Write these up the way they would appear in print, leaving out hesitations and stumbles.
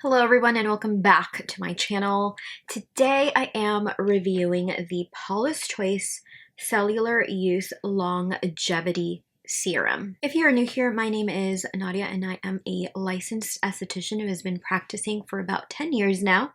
Hello everyone and welcome back to my channel. Today I am reviewing the Paula's Choice Cellular Youth Longevity Serum. If you are new here, my name is Nadia and I am a licensed esthetician who has been practicing for about 10 years now.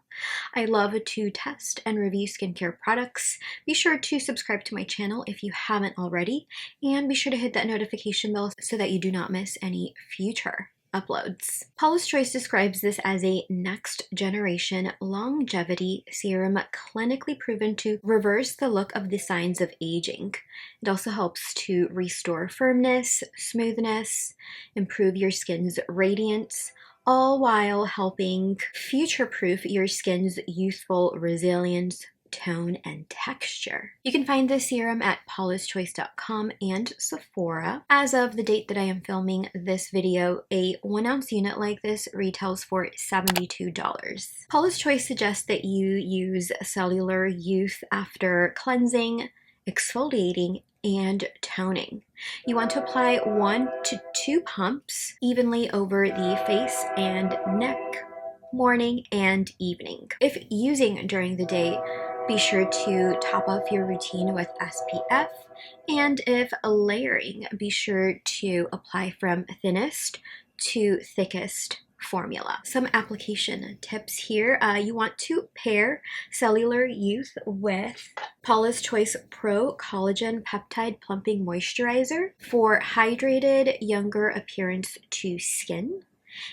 I love to test and review skincare products. Be sure to subscribe to my channel if you haven't already, and be sure to hit that notification bell so that you do not miss any future uploads. Paula's Choice describes this as a next generation longevity serum clinically proven to reverse the look of the signs of aging. It also helps to restore firmness, smoothness, improve your skin's radiance, all while helping future-proof your skin's youthful resilience, tone, and texture. You can find this serum at paulaschoice.com and Sephora. As of the date that I am filming this video, a 1-ounce unit like this retails for $72. Paula's Choice suggests that you use Cellular Youth after cleansing, exfoliating, and toning. You want to apply 1 to 2 pumps evenly over the face and neck, morning and evening. If using during the day, be sure to top off your routine with SPF, and if layering, be sure to apply from thinnest to thickest formula. Some application tips here. You want to pair Cellular Youth with Paula's Choice Pro Collagen Peptide Plumping Moisturizer for hydrated, younger appearance to skin.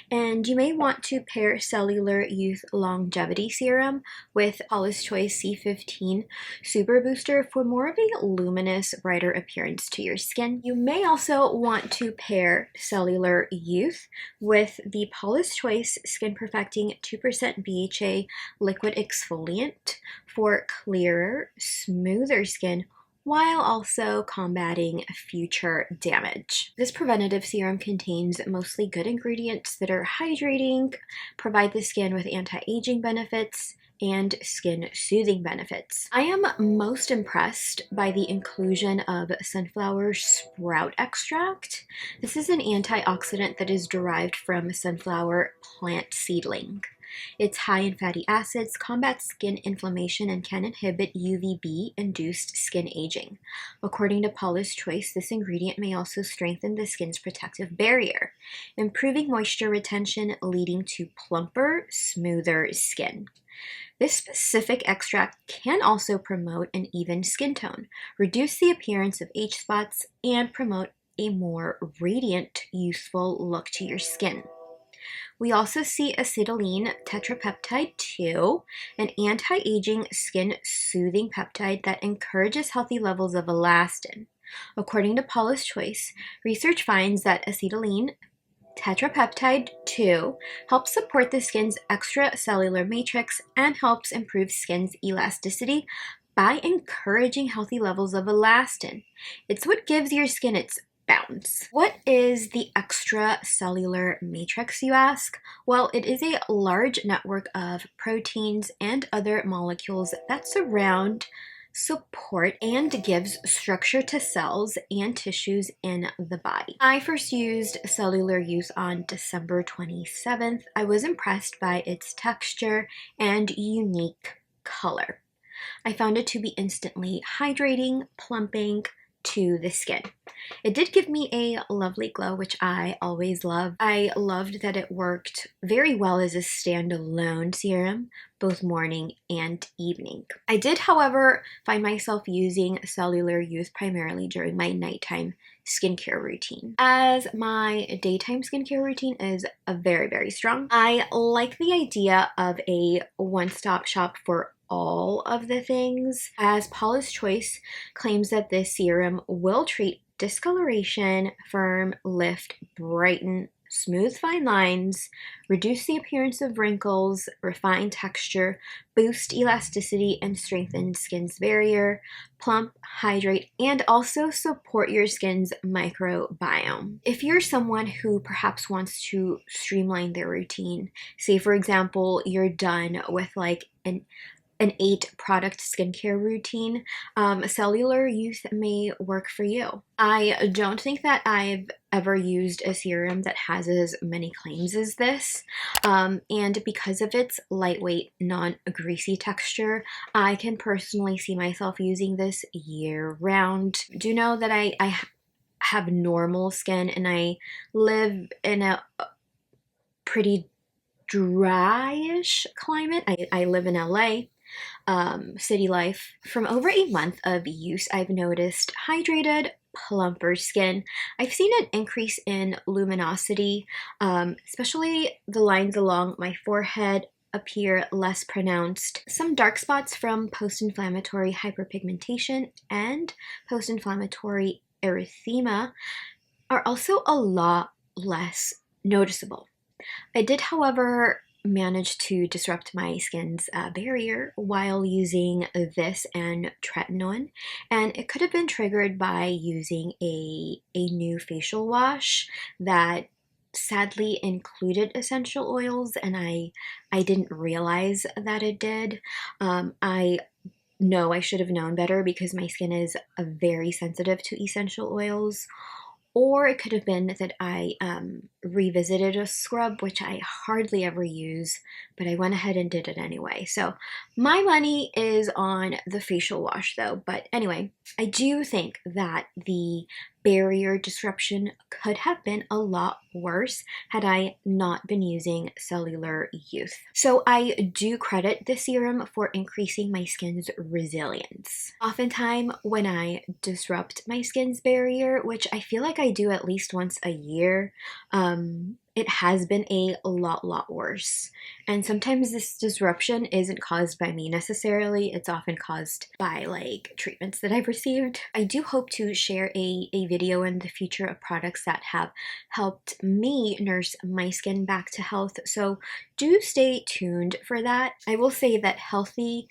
And you may want to pair Cellular Youth Longevity Serum with Paula's Choice C15 Super Booster for more of a luminous, brighter appearance to your skin. You may also want to pair Cellular Youth with the Paula's Choice Skin Perfecting 2% BHA Liquid Exfoliant for clearer, smoother skin, while also combating future damage. This preventative serum contains mostly good ingredients that are hydrating, provide the skin with anti-aging benefits, and skin soothing benefits. I am most impressed by the inclusion of sunflower sprout extract. This is an antioxidant that is derived from sunflower plant seedling. It's high in fatty acids, combats skin inflammation, and can inhibit UVB-induced skin aging. According to Paula's Choice, this ingredient may also strengthen the skin's protective barrier, improving moisture retention, leading to plumper, smoother skin. This specific extract can also promote an even skin tone, reduce the appearance of age spots, and promote a more radiant, youthful look to your skin. We also see acetylene tetrapeptide 2, an anti-aging skin soothing peptide that encourages healthy levels of elastin. According to Paula's Choice, research finds that acetylene tetrapeptide 2 helps support the skin's extracellular matrix and helps improve skin's elasticity by encouraging healthy levels of elastin. It's what gives your skin its bounce. What is the extracellular matrix, you ask? Well, it is a large network of proteins and other molecules that surround, support, and gives structure to cells and tissues in the body. I first used Cellular Youth on December 27th. I was impressed by its texture and unique color. I found it to be instantly hydrating, plumping to the skin. It did give me a lovely glow, which I always love. I loved that it worked very well as a standalone serum, both morning and evening. I did, however, find myself using Cellular Youth primarily during my nighttime skincare routine, as my daytime skincare routine is very, very strong. I like the idea of a one-stop shop for all of the things, as Paula's Choice claims that this serum will treat discoloration, firm, lift, brighten, smooth fine lines, reduce the appearance of wrinkles, refine texture, boost elasticity, and strengthen skin's barrier, plump, hydrate, and also support your skin's microbiome. If you're someone who perhaps wants to streamline their routine, say for example, you're done with like an an 8-product skincare routine, Cellular Youth may work for you. I don't think that I've ever used a serum that has as many claims as this, and because of its lightweight, non-greasy texture, I can personally see myself using this year-round. Do know that I have normal skin and I live in a pretty dryish climate. I live in LA. City life. From over a month of use, I've noticed hydrated, plumper skin. I've seen an increase in luminosity, especially the lines along my forehead appear less pronounced. Some dark spots from post-inflammatory hyperpigmentation and post-inflammatory erythema are also a lot less noticeable. I did, however, manage to disrupt my skin's barrier while using this and tretinoin, and it could have been triggered by using a new facial wash that sadly included essential oils, and I didn't realize that it did. I know I should have known better because my skin is very sensitive to essential oils. Or it could have been that I revisited a scrub, which I hardly ever use, but I went ahead and did it anyway. So my money is on the facial wash though. But anyway, I do think that the barrier disruption could have been a lot worse had I not been using Cellular Youth. So I do credit the serum for increasing my skin's resilience. Oftentimes when I disrupt my skin's barrier, which I feel like I do at least once a year, it has been a lot worse. And sometimes this disruption isn't caused by me necessarily. It's often caused by like treatments that I've received. I do hope to share a video in the future of products that have helped me nurse my skin back to health. So do stay tuned for that. I will say that healthy,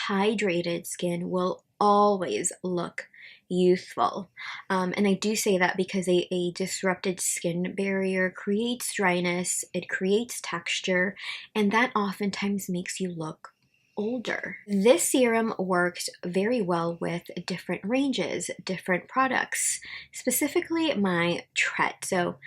hydrated skin will always look youthful. And I do say that because a disrupted skin barrier creates dryness, it creates texture, and that oftentimes makes you look older. This serum worked very well with different ranges, different products, specifically my Tret. So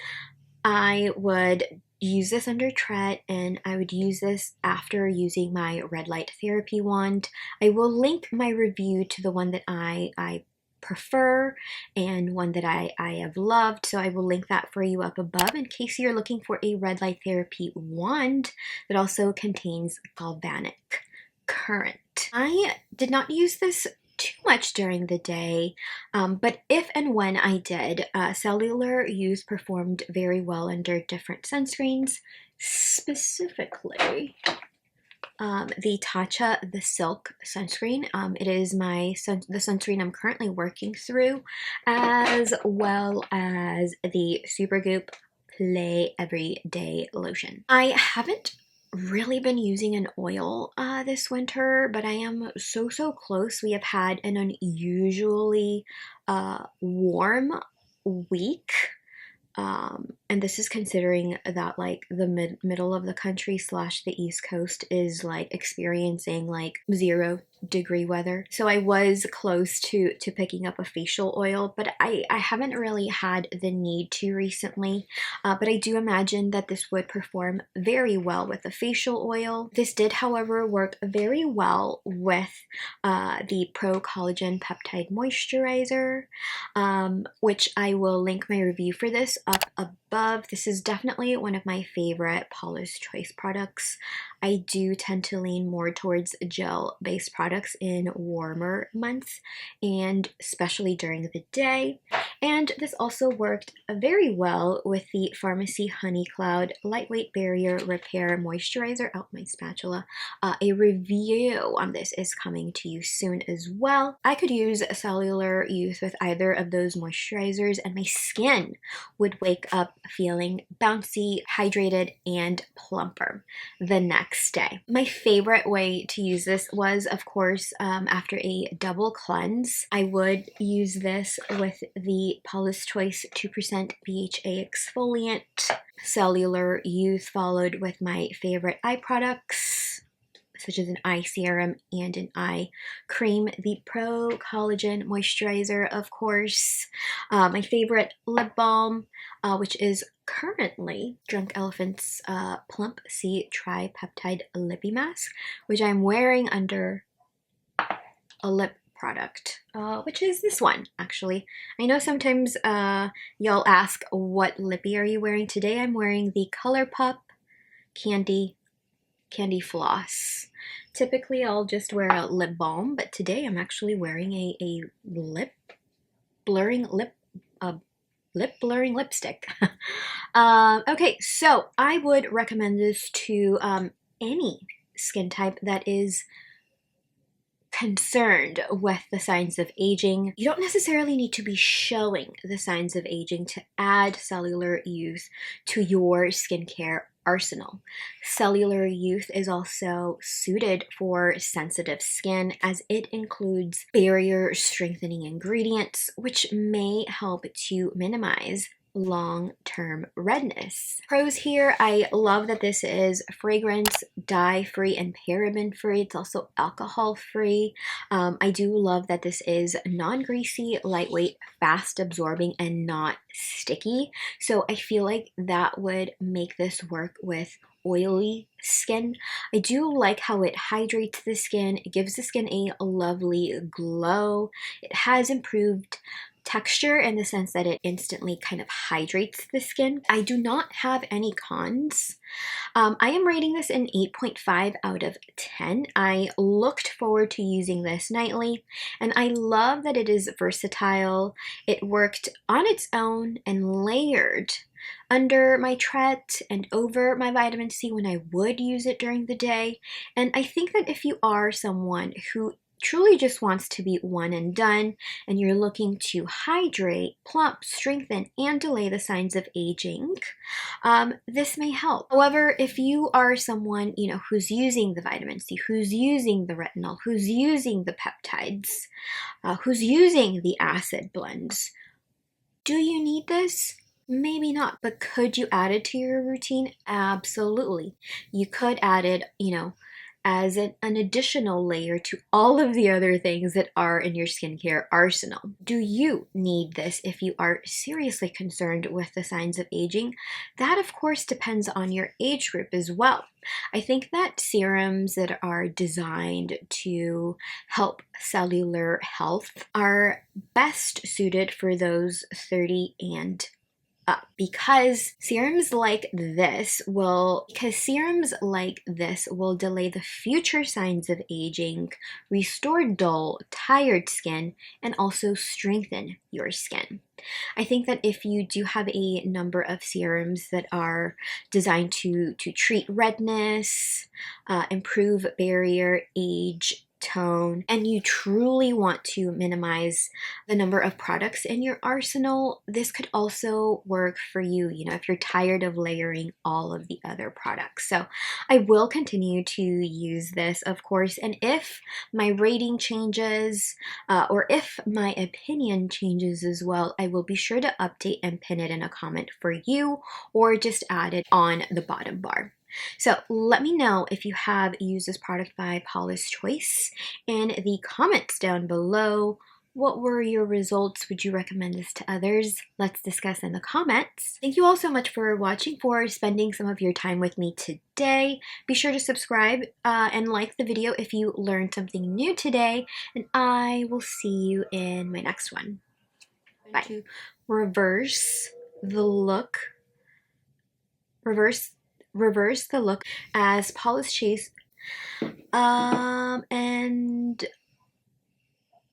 I would use this under Tret, and I would use this after using my red light therapy wand. I will link my review to the one that I prefer and one that I have loved, so I will link that for you up above in case you're looking for a red light therapy wand that also contains galvanic current. I did not use this too much during the day, but if and when I did, Cellular Youth performed very well under different sunscreens, specifically the Tatcha The Silk sunscreen. It is the sunscreen I'm currently working through, as well as the Supergoop Play Everyday Lotion. I haven't really been using an oil this winter, but I am so close. We have had an unusually warm week. And this is considering that like the middle of the country / the East Coast is like experiencing like 0-degree weather. So I was close to picking up a facial oil, but I haven't really had the need to recently. But I do imagine that this would perform very well with a facial oil. This did, however, work very well with the Pro Collagen Peptide Moisturizer, which I will link my review for this up above. This is definitely one of my favorite Paula's Choice products. I do tend to lean more towards gel-based products in warmer months, and especially during the day. And this also worked very well with the Pharmacy Honey Cloud Lightweight Barrier Repair Moisturizer. Oh, my spatula. A review on this is coming to you soon as well. I could use Cellular Youth with either of those moisturizers, and my skin would wake up feeling bouncy, hydrated, and plumper the next day. My favorite way to use this was, of course, after a double cleanse. I would use this with the Paula's Choice 2% BHA exfoliant. Cellular Youth followed with my favorite eye products, such as an eye serum and an eye cream. The Pro Collagen Moisturizer, of course. My favorite lip balm, which is currently Drunk Elephant's Plump C Tripeptide Lippy Mask, which I'm wearing under a lip product, which is this one, actually. I know sometimes y'all ask, what lippy are you wearing? Today I'm wearing the ColourPop Candy Floss. Typically I'll just wear a lip balm, but today I'm actually wearing a lip blurring lipstick. Okay, so I would recommend this to any skin type that is concerned with the signs of aging. You don't necessarily need to be showing the signs of aging to add Cellular Youth to your skincare arsenal. Cellular Youth is also suited for sensitive skin as it includes barrier strengthening ingredients, which may help to minimize long-term redness. Pros here, I love that this is fragrance, dye-free, and paraben-free. It's also alcohol-free. I do love that this is non-greasy, lightweight, fast-absorbing, and not sticky. So I feel like that would make this work with oily skin. I do like how it hydrates the skin. It gives the skin a lovely glow. It has improved texture in the sense that it instantly kind of hydrates the skin. I do not have any cons. I am rating this an 8.5 out of 10. I looked forward to using this nightly, and I love that it is versatile. It worked on its own and layered under my Tret and over my vitamin C when I would use it during the day. And I think that if you are someone who truly just wants to be one and done, and you're looking to hydrate, plump, strengthen, and delay the signs of aging, this may help. However, if you are someone, who's using the vitamin C, who's using the retinol, who's using the peptides, who's using the acid blends, do you need this? Maybe not, but could you add it to your routine? Absolutely. You could add it, as an additional layer to all of the other things that are in your skincare arsenal. Do you need this if you are seriously concerned with the signs of aging? That, of course, depends on your age group as well. I think that serums that are designed to help cellular health are best suited for those 30 and up, because serums like this will delay the future signs of aging, restore dull, tired skin, and also strengthen your skin. I think that if you do have a number of serums that are designed to treat redness, improve barrier, age, tone, and you truly want to minimize the number of products in your arsenal, this could also work for you, if you're tired of layering all of the other products. So I will continue to use this, of course, and if my rating changes, or if my opinion changes as well, I will be sure to update and pin it in a comment for you, or just add it on the bottom bar. So let me know if you have used this product by Paula's Choice in the comments down below. What were your results? Would you recommend this to others? Let's discuss in the comments. Thank you all so much for watching, for spending some of your time with me today. Be sure to subscribe and like the video if you learned something new today, and I will see you in my next one. Bye. To reverse the look. Reverse the look as Paula's Choice, and